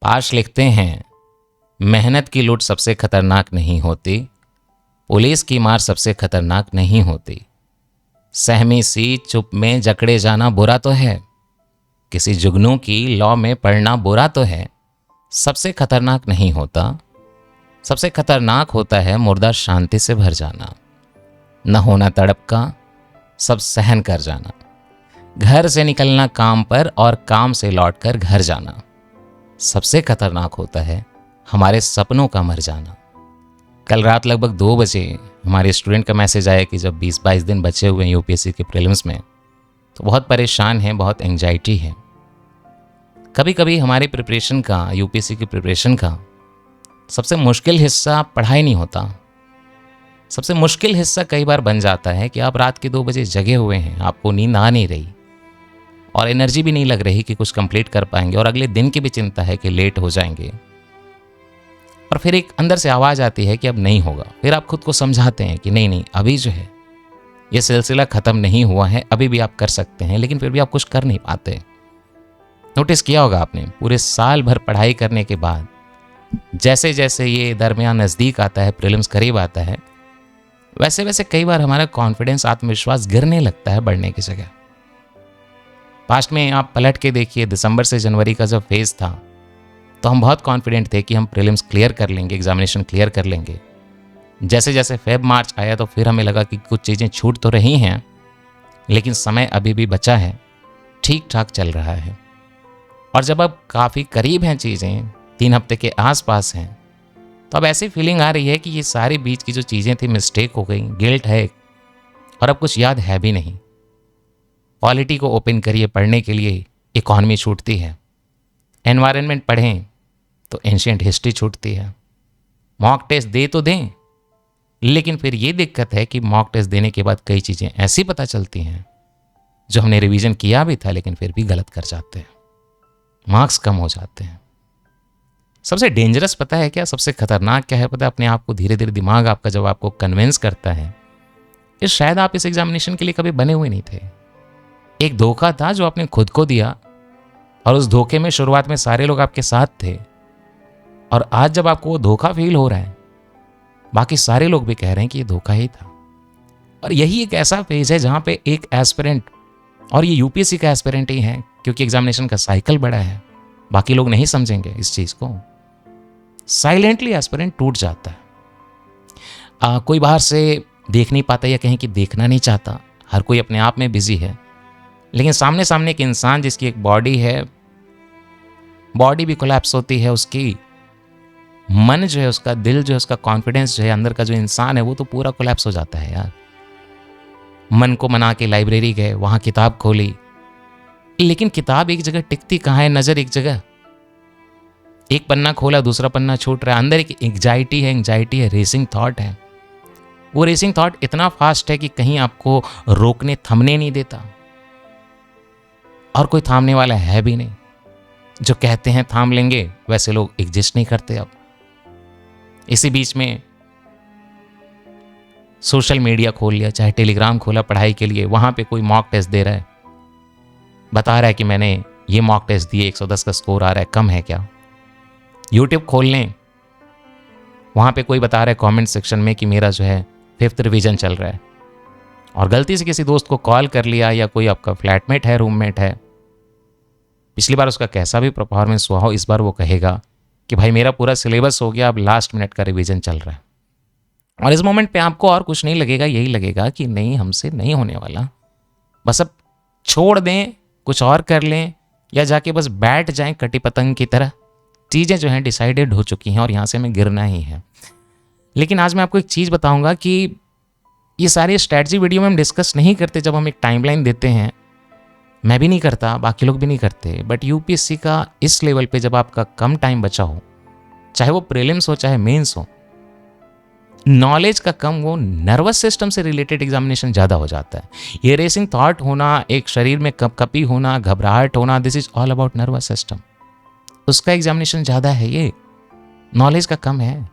पाश लिखते हैं, मेहनत की लूट सबसे खतरनाक नहीं होती, पुलिस की मार सबसे खतरनाक नहीं होती, सहमी सी चुप में जकड़े जाना बुरा तो है, किसी जुगनू की लौ में पड़ना बुरा तो है, सबसे खतरनाक नहीं होता। सबसे खतरनाक होता है मुर्दा शांति से भर जाना, न होना तड़प का, सब सहन कर जाना, घर से निकलना काम पर और काम से लौटकर घर जाना। सबसे खतरनाक होता है हमारे सपनों का मर जाना। कल रात लगभग 2 बजे हमारे स्टूडेंट का मैसेज आया कि जब 20-22 दिन बचे हुए हैं यूपीएससी के प्रीलिम्स में, तो बहुत परेशान है, बहुत एंजाइटी है। कभी कभी हमारी प्रिपरेशन का, यूपीएससी की प्रिपरेशन का सबसे मुश्किल हिस्सा पढ़ाई नहीं होता। सबसे मुश्किल हिस्सा कई बार बन जाता है कि आप रात के 2 बजे जगे हुए हैं, आपको नींद आ नहीं रही और एनर्जी भी नहीं लग रही कि कुछ कंप्लीट कर पाएंगे, और अगले दिन की भी चिंता है कि लेट हो जाएंगे। और फिर एक अंदर से आवाज़ आती है कि अब नहीं होगा। फिर आप खुद को समझाते हैं कि नहीं नहीं, अभी जो है ये सिलसिला ख़त्म नहीं हुआ है, अभी भी आप कर सकते हैं, लेकिन फिर भी आप कुछ कर नहीं पाते। नोटिस किया होगा आपने, पूरे साल भर पढ़ाई करने के बाद जैसे जैसे ये दरमियान नज़दीक आता है, प्रीलिम्स करीब आता है, वैसे वैसे कई बार हमारा कॉन्फिडेंस, आत्मविश्वास गिरने लगता है बढ़ने की जगह। पास्ट में आप पलट के देखिए, दिसंबर से जनवरी का जब फेज़ था तो हम बहुत कॉन्फिडेंट थे कि हम प्रीलिम्स क्लियर कर लेंगे, एग्जामिनेशन क्लियर कर लेंगे। जैसे जैसे फेब मार्च आया तो फिर हमें लगा कि कुछ चीज़ें छूट तो रही हैं, लेकिन समय अभी भी बचा है, ठीक ठाक चल रहा है। और जब अब काफ़ी करीब हैं चीज़ें, 3 हफ्ते के आसपास हैं, तो अब ऐसी फीलिंग आ रही है कि ये सारी बीच की जो चीज़ें थी मिस्टेक हो गई, गिल्ट है और अब कुछ याद है भी नहीं। पॉलिटी को ओपन करिए पढ़ने के लिए, इकॉनमी छूटती है। एनवायरनमेंट पढ़ें तो एंशिएंट हिस्ट्री छूटती है। मॉक टेस्ट दे तो दें, लेकिन फिर ये दिक्कत है कि मॉक टेस्ट देने के बाद कई चीज़ें ऐसी पता चलती हैं जो हमने रिवीजन किया भी था लेकिन फिर भी गलत कर जाते हैं, मार्क्स कम हो जाते हैं। सबसे डेंजरस पता है क्या, सबसे खतरनाक क्या है पता है? अपने आप को धीरे धीरे दिमाग आपका जब आपको कन्विंस करता है कि शायद आप इस एग्जामिनेशन के लिए कभी बने हुए नहीं थे। एक धोखा था जो आपने खुद को दिया, और उस धोखे में शुरुआत में सारे लोग आपके साथ थे, और आज जब आपको वो धोखा फील हो रहा है, बाकी सारे लोग भी कह रहे हैं कि ये धोखा ही था। और यही एक ऐसा फेज है जहां पे एक एस्पिरेंट, और ये यूपीएससी का एस्पिरेंट ही है क्योंकि एग्जामिनेशन का साइकिल बड़ा है, बाकी लोग नहीं समझेंगे इस चीज को, साइलेंटली एस्पिरेंट टूट जाता है। कोई बाहर से देख नहीं पाता या कहीं कि देखना नहीं चाहता, हर कोई अपने आप में बिजी है, लेकिन सामने सामने एक इंसान जिसकी एक बॉडी है, बॉडी भी कोलैप्स होती है, उसकी मन जो है, उसका दिल जो है, उसका कॉन्फिडेंस जो है, अंदर का जो इंसान है वो तो पूरा कोलैप्स हो जाता है यार। मन को मना के लाइब्रेरी गए, वहां किताब खोली, लेकिन किताब एक जगह टिकती कहाँ है, नजर एक जगह, एक पन्ना खोला दूसरा पन्ना छूट रहा है। अंदर एक एंग्जाइटी है, रेसिंग थॉट है। वो रेसिंग थॉट इतना फास्ट है कि कहीं आपको रोकने थमने नहीं देता, और कोई थामने वाला है भी नहीं। जो कहते हैं थाम लेंगे वैसे लोग एग्जिस्ट नहीं करते। अब इसी बीच में सोशल मीडिया खोल लिया, चाहे टेलीग्राम खोला पढ़ाई के लिए, वहां पे कोई मॉक टेस्ट दे रहा है, बता रहा है कि मैंने ये मॉक टेस्ट दिए, 110 का स्कोर आ रहा है, कम है क्या। यूट्यूब खोल लें, वहां पे कोई बता रहा है कमेंट सेक्शन में कि मेरा जो है 5th रिवीजन चल रहा है, और गलती से किसी दोस्त को कॉल कर लिया, या कोई आपका फ्लैटमेट है, रूममेट है, पिछली बार उसका कैसा भी परफॉर्मेंस हुआ हो, इस बार वो कहेगा कि भाई मेरा पूरा सिलेबस हो गया, अब लास्ट मिनट का रिवीजन चल रहा है। और इस मोमेंट पे आपको और कुछ नहीं लगेगा, यही लगेगा कि नहीं, हमसे नहीं होने वाला, बस अब छोड़ दें, कुछ और कर लें, या जाके बस बैठ जाएं कटी पतंग की तरह। चीज़ें जो हैं डिसाइडेड हो चुकी हैं और यहाँ से हमें गिरना ही है। लेकिन आज मैं आपको एक चीज़ बताऊंगा कि ये सारी स्ट्रैटेजी वीडियो में हम डिस्कस नहीं करते। जब हम एक टाइमलाइन देते हैं, मैं भी नहीं करता, बाकी लोग भी नहीं करते, बट यूपीएससी का इस लेवल पे जब आपका कम टाइम बचा हो, चाहे वो प्रीलिम्स हो चाहे मेंस हो, नॉलेज का कम हो, नर्वस सिस्टम से रिलेटेड एग्जामिनेशन ज़्यादा हो जाता है। ये रेसिंग थॉट होना, एक शरीर में कपकपी होना, घबराहट होना, this is all about nervous system. उसका एग्जामिनेशन ज़्यादा है, ये नॉलेज का कम है।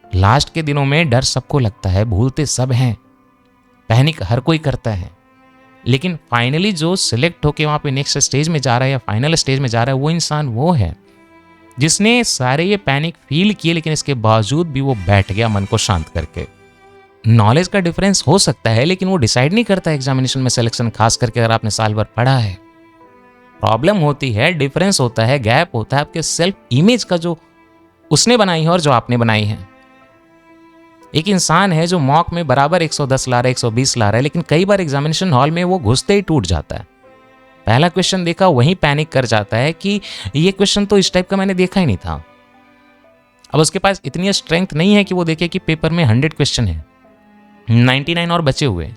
लास्ट के दिनों में डर सबको लगता है, भूलते सब हैं, पैनिक हर कोई करता है, लेकिन फाइनली जो सिलेक्ट होके वहाँ पे नेक्स्ट स्टेज में जा रहा है या फाइनल स्टेज में जा रहा है, वो इंसान वो है जिसने सारे ये पैनिक फील किए, लेकिन इसके बावजूद भी वो बैठ गया मन को शांत करके। नॉलेज का डिफरेंस हो सकता है, लेकिन वो डिसाइड नहीं करता एग्जामिनेशन में सिलेक्शन, खास करके अगर आपने साल भर पढ़ा है। प्रॉब्लम होती है, डिफरेंस होता है, गैप होता है आपके सेल्फ इमेज का, जो उसने बनाई है और जो आपने बनाई है। एक इंसान है जो मॉक में बराबर 110 ला रहा है, 120 ला रहा है, लेकिन कई बार एग्जामिनेशन हॉल में वो घुसते ही टूट जाता है। पहला क्वेश्चन देखा वहीं पैनिक कर जाता है कि ये क्वेश्चन तो इस टाइप का मैंने देखा ही नहीं था। अब उसके पास इतनी स्ट्रेंथ नहीं है कि वो देखे कि पेपर में 100 क्वेश्चन है, 99 और बचे हुए,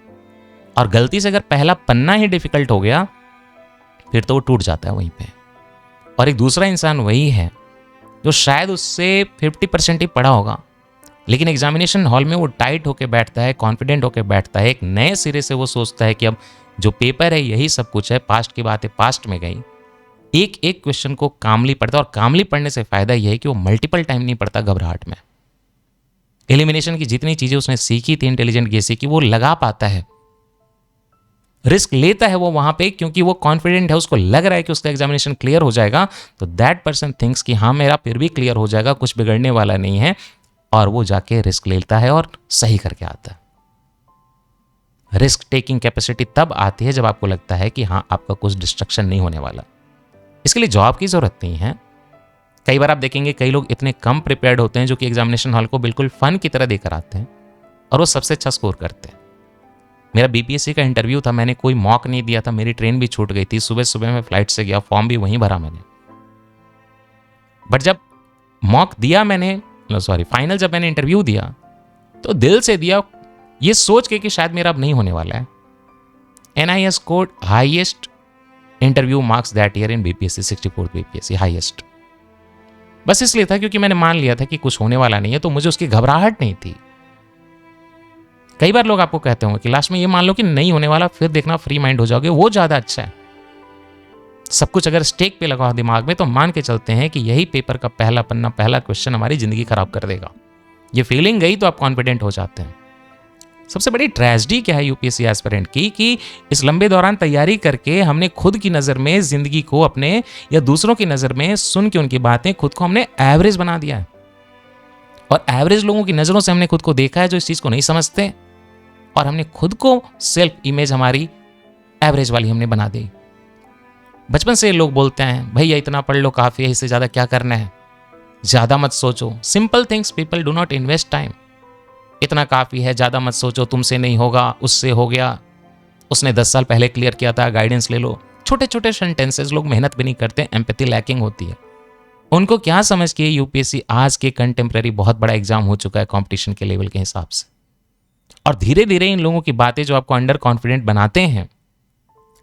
और गलती से अगर पहला पन्ना ही डिफिकल्ट हो गया फिर तो वो टूट जाता है वहीं पे। और एक दूसरा इंसान वही है जो शायद उससे 50% ही पढ़ा होगा, लेकिन एग्जामिनेशन हॉल में वो टाइट होकर बैठता है, कॉन्फिडेंट होकर बैठता है, एक नए सिरे से वो सोचता है कि अब जो पेपर है यही सब कुछ है, पास्ट की बात है पास्ट में गई। एक एक क्वेश्चन को कामली पढ़ता है, और कामली पढ़ने से फायदा यह है कि वो मल्टीपल टाइम नहीं पढ़ता घबराहट में। एलिमिनेशन की जितनी चीजें उसने सीखी थी इंटेलिजेंट गेसी की, वो लगा पाता है, रिस्क लेता है वो वहां पे, क्योंकि वो कॉन्फिडेंट है, उसको लग रहा है कि उसका एग्जामिनेशन क्लियर हो जाएगा। तो दैट पर्सन थिंक्स कि हाँ मेरा फिर भी क्लियर हो जाएगा, कुछ बिगड़ने वाला नहीं है, और वो जाके रिस्क लेता है और सही करके आता है। रिस्क टेकिंग कैपेसिटी तब आती है जब आपको लगता है कि हाँ आपका कुछ डिस्ट्रक्शन नहीं होने वाला। इसके लिए जॉब की जरूरत नहीं है। कई बार आप देखेंगे कई लोग इतने कम प्रिपेयर्ड होते हैं जो कि एग्जामिनेशन हॉल को बिल्कुल फन की तरह देकर आते हैं और वो सबसे अच्छा स्कोर करते हैं। मेरा बीपीएससी का इंटरव्यू था, मैंने कोई मॉक नहीं दिया था, मेरी ट्रेन भी छूट गई थी, सुबह सुबह मैं फ्लाइट से गया, फॉर्म भी वहीं भरा मैंने। बट जब मॉक दिया मैंने, फाइनल जब मैंने इंटरव्यू दिया तो दिल से दिया, ये सोच के कि शायद मेरा अब नहीं होने वाला है। NIS scored highest interview marks that year in BPSC, 64th BPSC highest. बस इसलिए था क्योंकि मैंने मान लिया था कि कुछ होने वाला नहीं है, तो मुझे उसकी घबराहट नहीं थी। कई बार लोग आपको कहते होंगे कि लास्ट में ये मान लो कि नहीं होने वाला, फिर देखना फ्री माइंड हो जाओगे, वो ज्यादा अच्छा है। सब कुछ अगर स्टेक पे लगा दिमाग में, तो मान के चलते हैं कि यही पेपर का पहला पन्ना, पहला क्वेश्चन हमारी जिंदगी खराब कर देगा। ये फीलिंग गई तो आप कॉन्फिडेंट हो जाते हैं। सबसे बड़ी ट्रेजेडी क्या है यूपीएससी एस्पिरेंट की, कि इस लंबे दौरान तैयारी करके हमने खुद की नज़र में जिंदगी को अपने या दूसरों की नज़र में सुन के उनकी बातें, खुद को हमने एवरेज बना दिया है। और एवरेज लोगों की नज़रों से हमने खुद को देखा है जो इस चीज़ को नहीं समझते, और हमने खुद को सेल्फ इमेज हमारी एवरेज वाली हमने बना दी। बचपन से लोग बोलते हैं भैया इतना पढ़ लो काफ़ी है, इससे ज़्यादा क्या करना है, ज़्यादा मत सोचो, simple things people do not invest time. इतना काफ़ी है, ज़्यादा मत सोचो, तुमसे नहीं होगा, उससे हो गया, उसने 10 साल पहले क्लियर किया था, गाइडेंस ले लो। छोटे छोटे सेंटेंसेस, लोग मेहनत भी नहीं करते, एम्पैथी लैकिंग होती है। उनको क्या समझ के यूपीएससी आज के कंटेम्प्रेरी बहुत बड़ा एग्जाम हो चुका है कंपटीशन के लेवल के हिसाब से। और धीरे धीरे इन लोगों की बातें जो आपको अंडर कॉन्फिडेंट बनाते हैं,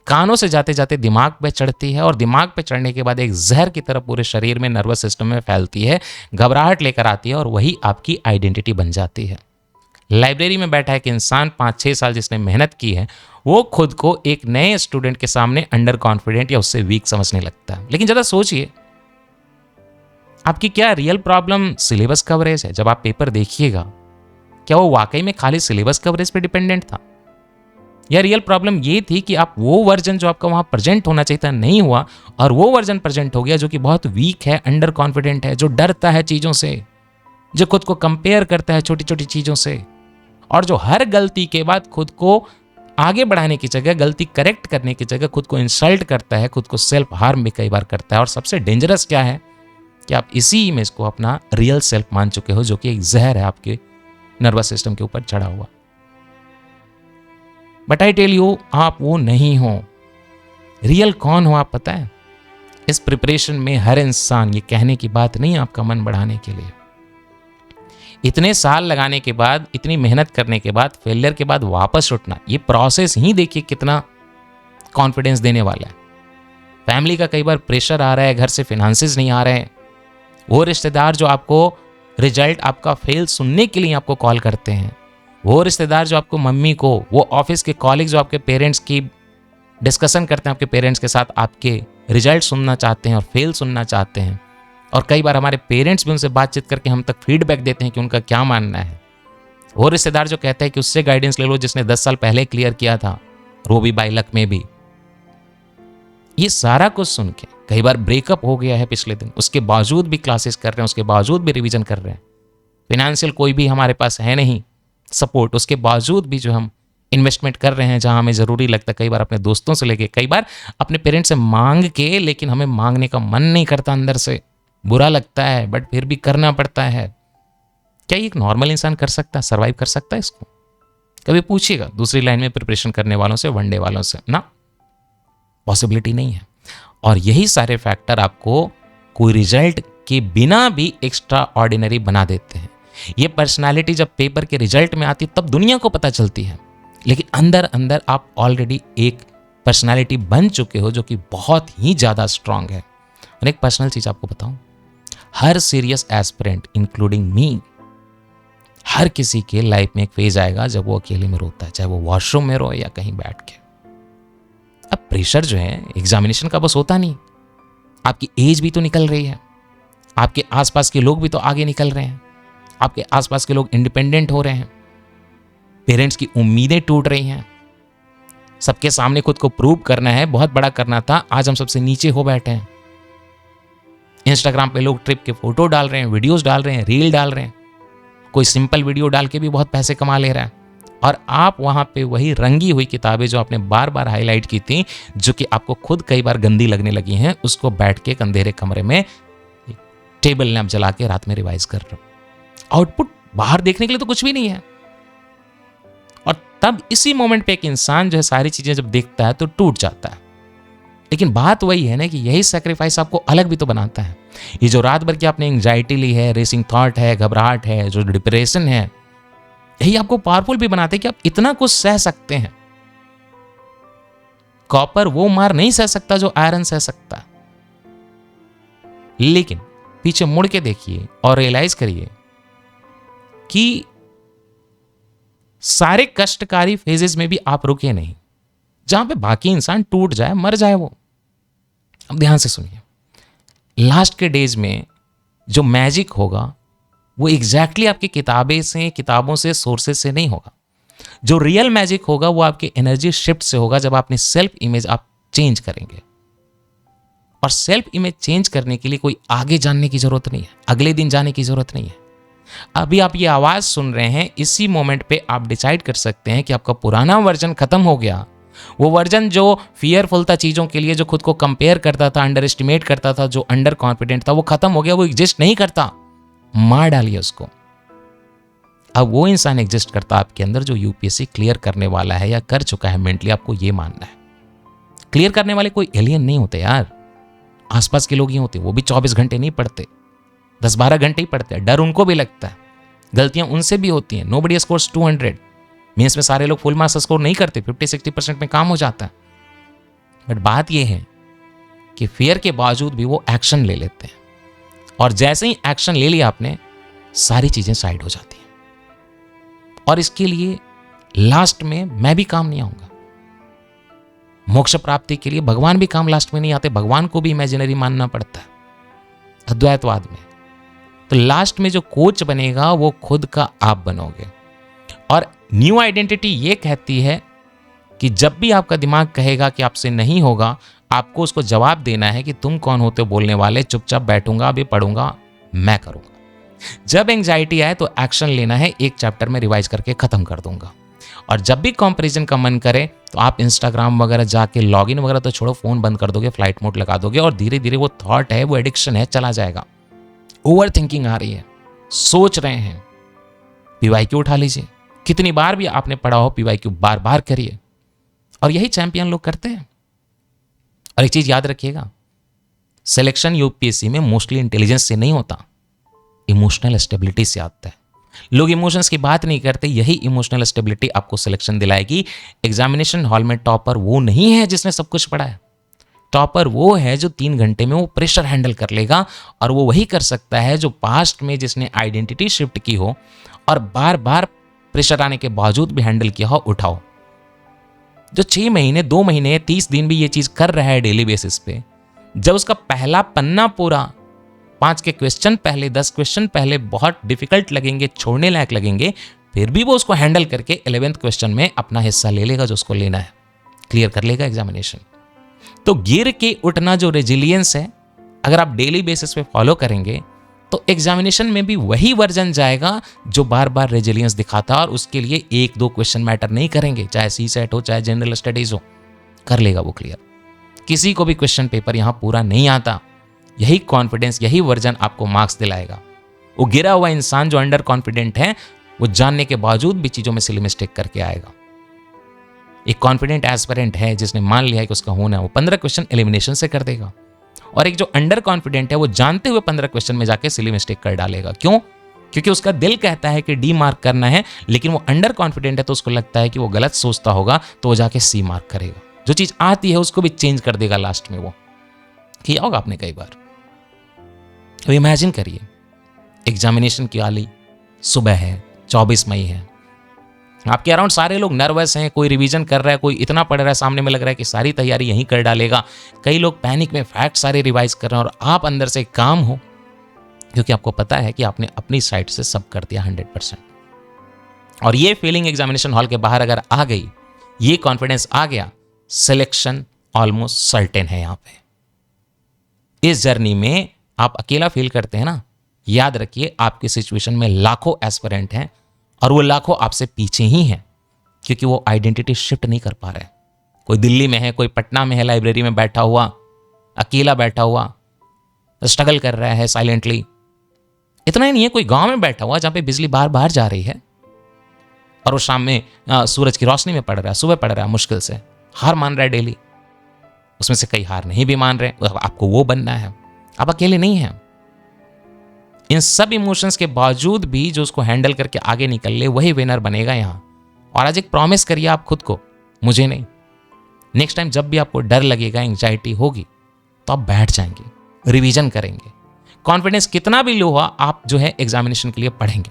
कानों से जाते जाते दिमाग पे चढ़ती है, और दिमाग पे चढ़ने के बाद एक जहर की तरह पूरे शरीर में, नर्वस सिस्टम में फैलती है, घबराहट लेकर आती है, और वही आपकी आइडेंटिटी बन जाती है। लाइब्रेरी में बैठा एक इंसान 5-6 साल जिसने मेहनत की है, वो खुद को एक नए स्टूडेंट के सामने अंडर कॉन्फिडेंट या उससे वीक समझने लगता है। लेकिन जरा सोचिए, आपकी क्या रियल प्रॉब्लम सिलेबस कवरेज है? जब आप पेपर देखिएगा, क्या वो वाकई में खाली सिलेबस कवरेज पे डिपेंडेंट था, या रियल प्रॉब्लम ये थी कि आप वो वर्जन जो आपका वहां प्रेजेंट होना चाहिए था नहीं हुआ, और वो वर्जन प्रेजेंट हो गया जो कि बहुत वीक है, अंडर कॉन्फिडेंट है, जो डरता है चीजों से, जो खुद को कंपेयर करता है छोटी छोटी चीजों से, और जो हर गलती के बाद खुद को आगे बढ़ाने की जगह, गलती करेक्ट करने की जगह खुद को इंसल्ट करता है, खुद को सेल्फ हार्म भी कई बार करता है। और सबसे डेंजरस क्या है कि आप इसी इमेज को अपना रियल सेल्फ मान चुके हो, जो कि एक जहर है आपके नर्वस सिस्टम के ऊपर चढ़ा हुआ। बट आई टेल यू, आप वो नहीं हो। रियल कौन हो आप पता है? इस प्रिपरेशन में हर इंसान, ये कहने की बात नहीं आपका मन बढ़ाने के लिए, इतने साल लगाने के बाद, इतनी मेहनत करने के बाद, फेलियर के बाद वापस उठना, ये प्रोसेस ही देखिए कितना कॉन्फिडेंस देने वाला है। फैमिली का कई बार प्रेशर आ रहा है, घर से फिनांसेस नहीं आ रहे हैं, वो रिश्तेदार जो आपको रिजल्ट आपका फेल सुनने के लिए आपको कॉल करते हैं, वो रिश्तेदार जो आपको मम्मी को, वो ऑफिस के कॉलीग जो आपके पेरेंट्स की डिस्कशन करते हैं आपके पेरेंट्स के साथ, आपके रिजल्ट सुनना चाहते हैं और फेल सुनना चाहते हैं। और कई बार हमारे पेरेंट्स भी उनसे बातचीत करके हम तक फीडबैक देते हैं कि उनका क्या मानना है। वो रिश्तेदार जो कहते हैं कि उससे गाइडेंस ले लो जिसने 10 साल पहले क्लियर किया था, और वो भी बाय लक में भी। ये सारा कुछ सुन के, कई बार ब्रेकअप हो गया है पिछले दिन, उसके बावजूद भी क्लासेस कर रहे हैं, उसके बावजूद भी रिवीजन कर रहे हैं, फिनेंशियल कोई भी हमारे पास है नहीं सपोर्ट, उसके बावजूद भी जो हम इन्वेस्टमेंट कर रहे हैं जहां हमें ज़रूरी लगता है, कई बार अपने दोस्तों से लेके, कई बार अपने पेरेंट्स से मांग के, लेकिन हमें मांगने का मन नहीं करता, अंदर से बुरा लगता है, बट फिर भी करना पड़ता है। क्या ये एक नॉर्मल इंसान कर सकता है, सर्वाइव कर सकता है इसको? कभी पूछिएगा दूसरी लाइन में प्रिपरेशन करने वालों से, वनडे वालों से, ना, पॉसिबिलिटी नहीं है। और यही सारे फैक्टर आपको कोई रिजल्ट के बिना भी एक्स्ट्रा ऑर्डिनरी बना देते हैं। ये पर्सनालिटी जब पेपर के रिजल्ट में आती है तब दुनिया को पता चलती है, लेकिन अंदर अंदर आप ऑलरेडी एक पर्सनालिटी बन चुके हो जो कि बहुत ही ज़्यादा स्ट्रांग है। और एक पर्सनल चीज़ आपको बताऊं, हर सीरियस एस्पिरेंट इंक्लूडिंग मी, हर किसी के लाइफ में एक फेज आएगा जब वो अकेले में रोता है, चाहे वो वॉशरूम में रोए या कहीं बैठ के। अब प्रेशर जो है एग्जामिनेशन का बस होता नहीं, आपकी एज भी तो निकल रही है, आपके आसपास के लोग भी तो आगे निकल रहे हैं, आपके आसपास के लोग इंडिपेंडेंट हो रहे हैं, पेरेंट्स की उम्मीदें टूट रही हैं, सबके सामने खुद को प्रूव करना है, बहुत बड़ा करना था, आज हम सबसे नीचे हो बैठे हैं। इंस्टाग्राम पे लोग ट्रिप के फोटो डाल रहे हैं, वीडियोस डाल रहे हैं, रील डाल रहे हैं, कोई सिंपल वीडियो डाल के भी बहुत पैसे कमा ले रहा है, और आप वहां पे वही रंगी हुई किताबें जो आपने बार बार हाईलाइट की थी, जो कि आपको खुद कई बार गंदी लगने लगी हैं, उसको बैठ के एक अंधेरे कमरे में टेबल लैंप जला के रात में रिवाइज कर रहे हो। आउटपुट बाहर देखने के लिए तो कुछ भी नहीं है। और तब इसी मोमेंट पे एक इंसान जो है सारी चीजें जब देखता है तो टूट जाता है। लेकिन बात वही है ना कि यही सैक्रिफाइस आपको अलग भी तो बनाता है। ये जो रात भर की आपने एंग्जाइटी ली है, रेसिंग थॉट है, घबराहट है, जो डिप्रेशन है, यही आपको पावरफुल भी बनाते हैं कि आप इतना कुछ सह सकते हैं। कॉपर वो मार नहीं सह सकता जो आयरन सह सकता। लेकिन पीछे मुड़ के देखिए और रियलाइज करिए कि सारे कष्टकारी फेजेस में भी आप रुके नहीं, जहां पे बाकी इंसान टूट जाए, मर जाए वो। अब ध्यान से सुनिए, लास्ट के डेज में जो मैजिक होगा वो एग्जैक्टली आपकी किताबों से सोर्सेस से नहीं होगा। जो रियल मैजिक होगा वो आपके एनर्जी शिफ्ट से होगा, जब अपनी सेल्फ इमेज आप चेंज करेंगे। और सेल्फ इमेज चेंज करने के लिए कोई आगे जानने की जरूरत नहीं है, अगले दिन जाने की जरूरत नहीं है। अभी आप ये आवाज सुन रहे हैं, इसी मोमेंट पे आप डिसाइड कर सकते हैं कि आपका पुराना वर्जन खत्म हो गया। वो वर्जन जो फियरफुल था चीजों के लिए, जो खुद को कंपेयर करता था, अंडर एस्टिमेट करता था, जो अंडर कॉन्फिडेंट था, वो खत्म हो गया, वो एग्जिस्ट नहीं करता। मार डालिए उसको। अब वो इंसान एग्जिस्ट करता आपके अंदर जो यूपीएससी क्लियर करने वाला है या कर चुका है। मेंटली आपको ये मानना है। क्लियर करने वाले कोई एलियन नहीं होते यार, आसपास के लोग ही होते। वो भी 24 घंटे नहीं पढ़ते, 10-12 घंटे ही पढ़ते हैं। डर उनको भी लगता है, गलतियां उनसे भी होती हैं। Nobody scores 200। मीन्स में सारे लोग फुल मार्क्स स्कोर नहीं करते, 50-60% में काम हो जाता है। बट बात यह है कि फियर के बावजूद भी वो एक्शन ले लेते हैं, और जैसे ही एक्शन ले लिया आपने, सारी चीजें साइड हो जाती हैं। और इसके लिए लास्ट में मैं भी काम नहीं आऊंगा। मोक्ष प्राप्ति के लिए भगवान भी काम लास्ट में नहीं आते, भगवान को भी इमेजिनरी मानना पड़ता है अद्वैतवाद में। तो लास्ट में जो कोच बनेगा वो खुद का आप बनोगे। और न्यू आइडेंटिटी ये कहती है कि जब भी आपका दिमाग कहेगा कि आपसे नहीं होगा, आपको उसको जवाब देना है कि तुम कौन होते हो बोलने वाले, चुपचाप बैठूंगा, अभी पढ़ूंगा, मैं करूंगा। जब एंग्जाइटी आए तो एक्शन लेना है, एक चैप्टर में रिवाइज करके खत्म कर दूंगा। और जब भी कंपैरिजन का मन करे तो आप इंस्टाग्राम वगैरह जाके लॉगिन वगैरह तो छोड़ो, फोन बंद कर दोगे, फ्लाइट मोड लगा दोगे, और धीरे धीरे वो थॉट है, वो एडिक्शन है, चला जाएगा। ओवर थिंकिंग आ रही है, सोच रहे हैं, पीवाईक्यू उठा लीजिए। कितनी बार भी आपने पढ़ा हो पीवाईक्यू, बार बार करिए। और यही चैंपियन लोग करते हैं। और एक चीज याद रखिएगा, सिलेक्शन यूपीएससी में मोस्टली इंटेलिजेंस से नहीं होता, इमोशनल स्टेबिलिटी से आता है। लोग इमोशंस की बात नहीं करते, यही इमोशनल स्टेबिलिटी आपको सिलेक्शन दिलाएगी। एग्जामिनेशन हॉल में टॉपर वो नहीं है जिसने सब कुछ पढ़ा है। टॉपर वो है जो 3 घंटे में वो प्रेशर हैंडल कर लेगा, और वो वही कर सकता है जो पास्ट में जिसने आइडेंटिटी शिफ्ट की हो और बार बार प्रेशर आने के बावजूद भी हैंडल किया हो। उठाओ, जो 6 महीने, 2 महीने, 30 दिन भी ये चीज कर रहा है डेली बेसिस पे, जब उसका पहला पन्ना पूरा 5 के क्वेश्चन पहले, 10 क्वेश्चन पहले बहुत डिफिकल्ट लगेंगे, छोड़ने लायक लगेंगे, फिर भी वो उसको हैंडल करके 11th क्वेश्चन में अपना हिस्सा ले लेगा जो उसको लेना है, क्लियर कर लेगा एग्जामिनेशन। तो गिर के उठना जो रेजिलियंस है, अगर आप डेली बेसिस पे फॉलो करेंगे तो एग्जामिनेशन में भी वही वर्जन जाएगा जो बार बार रेजिलियंस दिखाता है, और उसके लिए एक दो क्वेश्चन मैटर नहीं करेंगे, चाहे सी सेट हो चाहे जनरल स्टडीज हो, कर लेगा वो क्लियर। किसी को भी क्वेश्चन पेपर यहां पूरा नहीं आता, यही कॉन्फिडेंस, यही वर्जन आपको मार्क्स दिलाएगा। वो गिरा हुआ इंसान जो अंडर कॉन्फिडेंट है, वो जानने के बावजूद भी चीजों में सिली मिस्टेक करके आएगा। एक कॉन्फिडेंट एस्पिरेंट है जिसने मान लिया है कि उसका होना है, वो 15 क्वेश्चन एलिमिनेशन से कर देगा। और एक जो अंडर कॉन्फिडेंट है, वो जानते हुए 15 क्वेश्चन में जाके सिली मिस्टेक कर डालेगा। क्यों? क्योंकि उसका दिल कहता है कि डी मार्क करना है, लेकिन वो अंडर कॉन्फिडेंट है तो उसको लगता है कि वो गलत सोचता होगा, तो वो जाके सी मार्क करेगा। जो चीज आती है उसको भी चेंज कर देगा लास्ट में। वो किया होगा आपने कई बार। तो इमेजिन करिए, एग्जामिनेशन की वाली सुबह है, 24 मई है, आपके अराउंड सारे लोग नर्वस हैं, कोई रिवीजन कर रहा है, कोई इतना पढ़ रहा है, सामने में लग रहा है कि सारी तैयारी यहीं कर डालेगा। कई लोग पैनिक में फैक्ट सारे रिवाइज कर रहे हैं, और आप अंदर से काम हो, क्योंकि आपको पता है कि आपने अपनी साइड से सब कर दिया 100%। और ये फीलिंग एग्जामिनेशन हॉल के बाहर अगर आ गई, ये कॉन्फिडेंस आ गया, सिलेक्शन ऑलमोस्ट सर्टेन है। यहां पे इस जर्नी में आप अकेला फील करते हैं ना, याद रखिए आपकी सिचुएशन में लाखों एस्पिरेंट हैं, और वो लाखों आपसे पीछे ही हैं, क्योंकि वो आइडेंटिटी शिफ्ट नहीं कर पा रहे। कोई दिल्ली में है, कोई पटना में है, लाइब्रेरी में बैठा हुआ, अकेला बैठा हुआ, स्ट्रगल कर रहा है साइलेंटली। इतना ही नहीं है, कोई गांव में बैठा हुआ जहां पे बिजली बार बार जा रही है, और वो शाम में सूरज की रोशनी में पढ़ रहा है, सुबह पढ़ रहा है, मुश्किल से हार मान रहा है डेली। उसमें से कई हार नहीं भी मान रहे, आपको वो बनना है, आप अकेले नहीं हैं। इन सब इमोशंस के बावजूद भी जो उसको हैंडल करके आगे निकल ले, वही विनर बनेगा यहां। और आज एक प्रॉमिस करिए आप खुद को, मुझे नहीं, नेक्स्ट टाइम जब भी आपको डर लगेगा, एंग्जाइटी होगी, तो आप बैठ जाएंगे, रिवीजन करेंगे। कॉन्फिडेंस कितना भी लो हुआ, आप जो है एग्जामिनेशन के लिए पढ़ेंगे।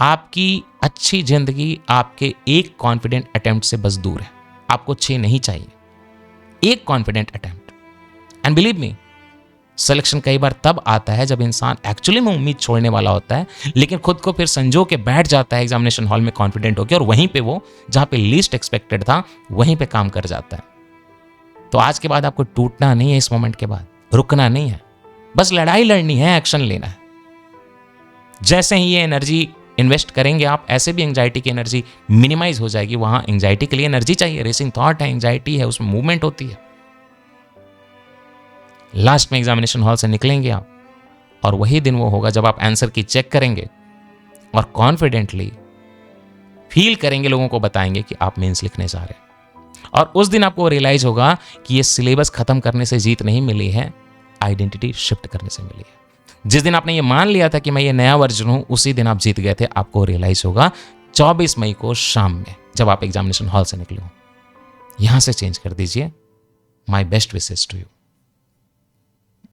आपकी अच्छी जिंदगी आपके एक कॉन्फिडेंट अटेम्प्ट से बस दूर है। आपको 6 नहीं चाहिए, एक confident attempt. And believe me, selection कई बार तब आता है जब इंसान एक्चुअली में उम्मीद छोड़ने वाला होता है, लेकिन खुद को फिर संजो के बैठ जाता है एग्जामिनेशन हॉल में कॉन्फिडेंट होकर, और वहीं पे वो जहां पे लीस्ट एक्सपेक्टेड था वहीं पे काम कर जाता है। तो आज के बाद आपको टूटना नहीं है, इस मोमेंट के बाद रुकना नहीं है, बस लड़ाई लड़नी है, एक्शन लेना है। जैसे ही ये एनर्जी इन्वेस्ट करेंगे आप, ऐसे भी एंग्जाइटी की एनर्जी मिनिमाइज हो जाएगी। वहां एंग्जाइटी के लिए एनर्जी चाहिए, रेसिंग थॉट है, एंग्जाइटी है, उसमें मूवमेंट होती है। लास्ट में एग्जामिनेशन हॉल से निकलेंगे आप, और वही दिन वो होगा जब आप आंसर की चेक करेंगे और कॉन्फिडेंटली फील करेंगे, लोगों को बताएंगे कि आप मेंस लिखने जा रहे हैं। और उस दिन आपको रियलाइज होगा कि ये सिलेबस खत्म करने से जीत नहीं मिली है, आइडेंटिटी शिफ्ट करने से मिली है। जिस दिन आपने ये मान लिया था कि मैं ये नया वर्जन हूं, उसी दिन आप जीत गए थे। आपको रियलाइज होगा 24 मई को शाम में, जब आप एग्जामिनेशन हॉल से निकले हो। यहां से चेंज कर दीजिए। My best wishes to you.